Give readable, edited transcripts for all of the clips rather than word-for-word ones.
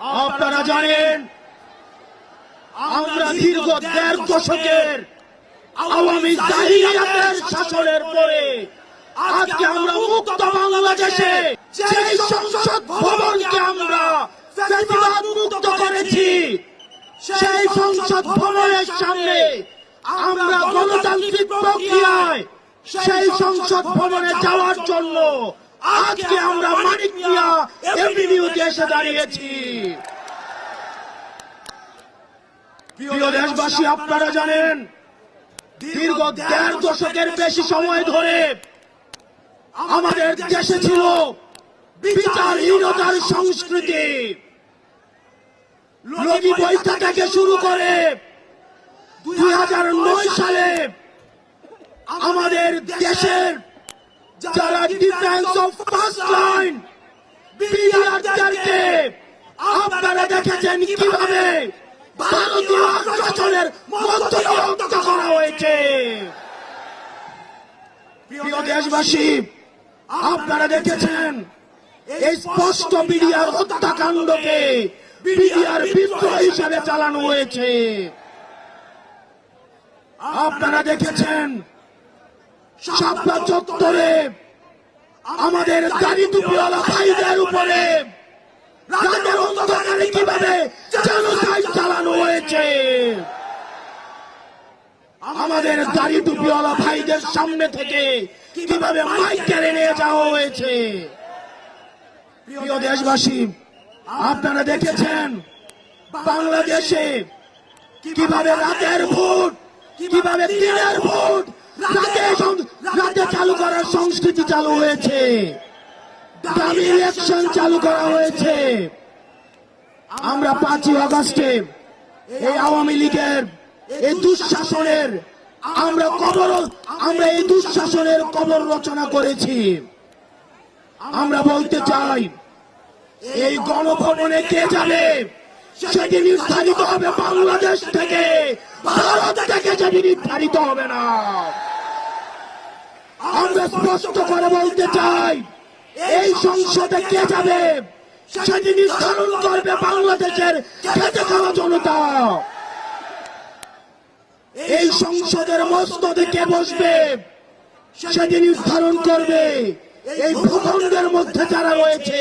আপনারা জানেন আমরা দীর্ঘ ১.৫ দশকের আওয়ামী জাহিলিয়াতের শাসনের পরে আজকে আমরা মুক্ত বাংলাদেশে সেই সংসদ ভবনকে আমরা ফ্যাসিবাদ মুক্ত করেছি। সেই সংসদ ভবনের সামনে আমরা গণতান্ত্রিক প্রক্রিয়ায় সেই সংসদ ভবনে যাওয়ার জন্য আজকে আমরা মানিক মিয়া এভিনিউতে এসে দাঁড়িয়েছি। প্রিয় দেশবাসী, আপনারা জানেন দীর্ঘ ১.৫ দশকের বেশি সময় ধরে আমাদের দেশে ছিল বিচারহীনতার সংস্কৃতি। লগি বৈঠা থেকে শুরু করে ২০০৯ সালে আমাদের দেশের যারা ডিফেন্স অফ ফার্স্ট লাইন বিডিআরদেরকে আপনারা দেখেছেন কিভাবে ভারতীয় আগ্রাসনের মধ্য দিয়ে হত্যা করা হয়েছে। প্রিয় দেশবাসী, আপনারা দেখেছেন এই স্পষ্ট বিডিআর হত্যাকাণ্ডকে বিডিআর বিদ্রোহ হিসাবে চালানো হয়েছে। আপনারা দেখেছেন শাপলা চত্বরে আমাদের দাড়ি টুপিওয়ালা ভাইদের উপরে রাতের অন্ধকারে কিভাবে জেনোসাইড চালানো হয়েছে। আমাদের দাড়ি টুপিওয়ালা ভাইদের সামনে থেকে কিভাবে মাইক কেড়ে নিয়ে যাওয়া হয়েছে। প্রিয় দেশবাসী, আপনারা দেখেছেন বাংলাদেশে কিভাবে রাতের ভোট, কিভাবে দিনের ভোট রাতে চালু করার সংস্কৃতি চালু হয়েছে, দামি ইলেকশন চালু করা হয়েছে। আমরা ৫ই আগস্টে এই আওয়ামী লীগের এই দুঃশাসনের আমরা এই দুঃশাসনের কবর রচনা করেছি। আমরা বলতে চাই এই গণভবনে কে যাবে সেটি নির্ধারিত হবে বাংলাদেশ থেকে, ভারত থেকে সেটি নির্ধারিত হবে না। আমরা স্পষ্ট করে বলতে চাই এই সংসদে কে যাবে সেটি নির্ধারণ করবে বাংলাদেশের খেটে খাওয়া জনতা। এই সংসদের মস্তদে কে বসবে সেটি নির্ধারণ করবে এই ভূখণ্ডের মধ্যে যারা রয়েছে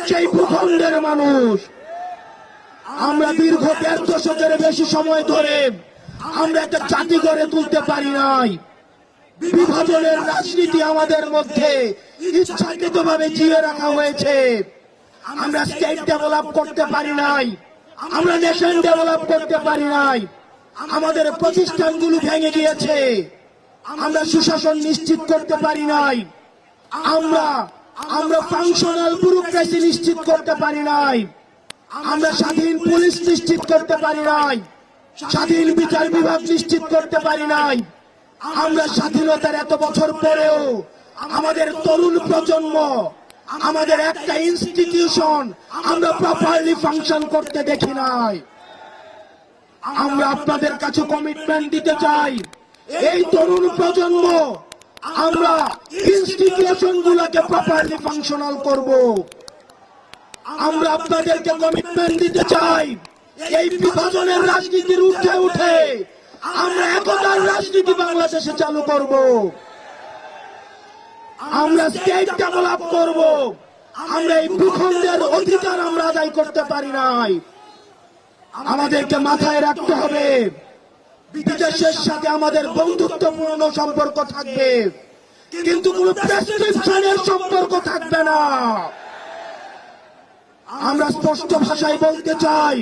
সেই ভূখণ্ডের মানুষ। আমরা দীর্ঘ ১.৫ দশকের বেশি সময় ধরে আমরা একটা জাতি গড়ে তুলতে পারি নাই। বিভাজনের রাজনীতি আমাদের মধ্যে ইচ্ছাকৃতভাবে জিয়ে রাখা হয়েছে। আমরা স্টেট ডেভেলপ করতে পারি নাই, আমরা নেশন ডেভেলপ করতে পারি নাই। আমাদের প্রতিষ্ঠানগুলো ভেঙে গিয়েছে, আমরা সুশাসন নিশ্চিত করতে পারি নাই, আমরা ফাংশনাল ব্যুরোক্রেসি নিশ্চিত করতে পারি নাই, আমরা স্বাধীন পুলিশ নিশ্চিত করতে পারি নাই, স্বাধীন বিচার বিভাগ নিশ্চিত করতে পারি নাই। আমরা স্বাধীনতার এত বছর পরেও আমাদের তরুণ প্রজন্ম, আমাদের একটা ইনস্টিটিউশন আমরা প্রপারলি ফাংশন করতে দেখি নাই। আমরা আপনাদের কাছে কমিটমেন্ট দিতে চাই, এই তরুণ প্রজন্ম আমরা ইনস্টিটিউশন গুলোকে প্রপারলি ফাংশনাল করব। আমরা আপনাদেরকে কমিটমেন্ট দিতে চাই, এই বিভাজনের রাজনীতির উঠে উঠে আমরা একতার রাজনীতি বাংলাদেশে চালু করব। আমরা স্টেট ডেভেলপ করব। আমরা এই ভূখণ্ডের অধিকার আমরা আদায় করতে পারি নাই। আমাদেরকে মাথায় রাখতে হবে বিদেশের সাথে আমাদের বন্ধুত্বপূর্ণ সম্পর্ক থাকবে, কিন্তু কোন প্রেসক্রিপশনের সম্পর্ক থাকবে না। আমরা স্পষ্ট ভাষায় বলতে চাই,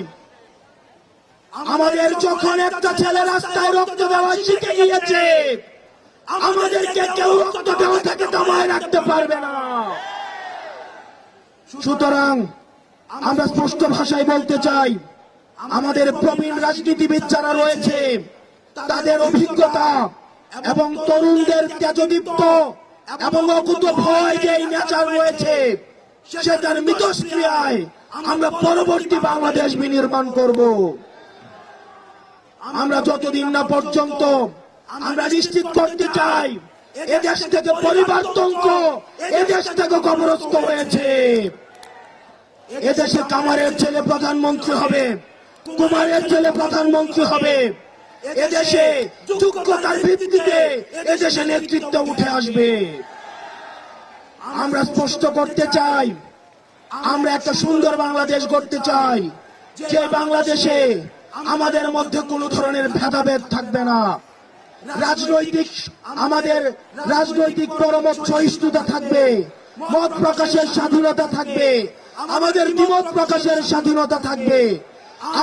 আমাদের যখন একটা ছেলে রাস্তায় রক্ত দেওয়া শিখে গিয়েছে, আমাদেরকে কেউ রক্ত দেওয়া থেকে দমায় রাখতে পারবে না। সুতরাং আমরা স্পষ্ট ভাষায় বলতে চাই, আমাদের প্রবীণ রাজনীতিবিদ যারা রয়েছে তাদের অভিজ্ঞতা এবং তরুণদের তেজদীপ্ত এবং অকুত ভয় যে নেচার রয়েছে সেটার মিথস্ক্রিয়ায় আমরা পরবর্তী বাংলাদেশ বিনির্মাণ করব। আমরা যতদিন না পর্যন্ত আমরা নিশ্চিত করতে চাই এদেশ থেকে পরিবারতন্ত্র এদেশ থেকে কবরস্থ হয়েছে, এদেশে কামারের ছেলে প্রধানমন্ত্রী হবে, কুমারের ছেলে প্রধানমন্ত্রী হবে। এদেশে যোগ্যতার ভিত্তিতে এদেশে নেতৃত্ব উঠে আসবে। আমরা স্পষ্ট করতে চাই, আমরা একটা সুন্দর বাংলাদেশ গড়তে চাই, যে বাংলাদেশে আমাদের মধ্যে কোনো ধরনের ভেদাভেদ থাকবে না। আমাদের রাজনৈতিক পরমত সহিষ্ণুতা থাকবে, মত প্রকাশের স্বাধীনতা থাকবে, আমাদের দ্বিমত প্রকাশের স্বাধীনতা থাকবে।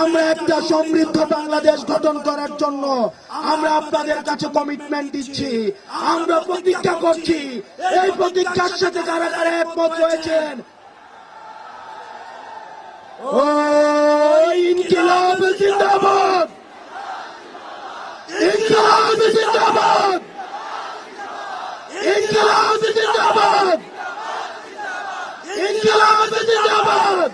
আমরা একটা সমৃদ্ধ বাংলাদেশ গঠন করার জন্য আমরা আপনাদের কাছে কমিটমেন্ট দিচ্ছি, আমরা প্রতিজ্ঞা করছি। এই প্রতিজ্ঞার সাথে কারা কারা একমত রয়েছেন? ও ইনকিলাব জিন্দাবাদ, ইনকিলাব জিন্দাবাদ, ইনকিলাব জিন্দাবাদ, ইনকিলাব জিন্দাবাদ।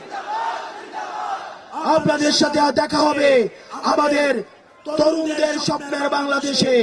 আপনাদের সাথে দেখা হবে আমাদের তরুণদের স্বপ্নের বাংলাদেশে।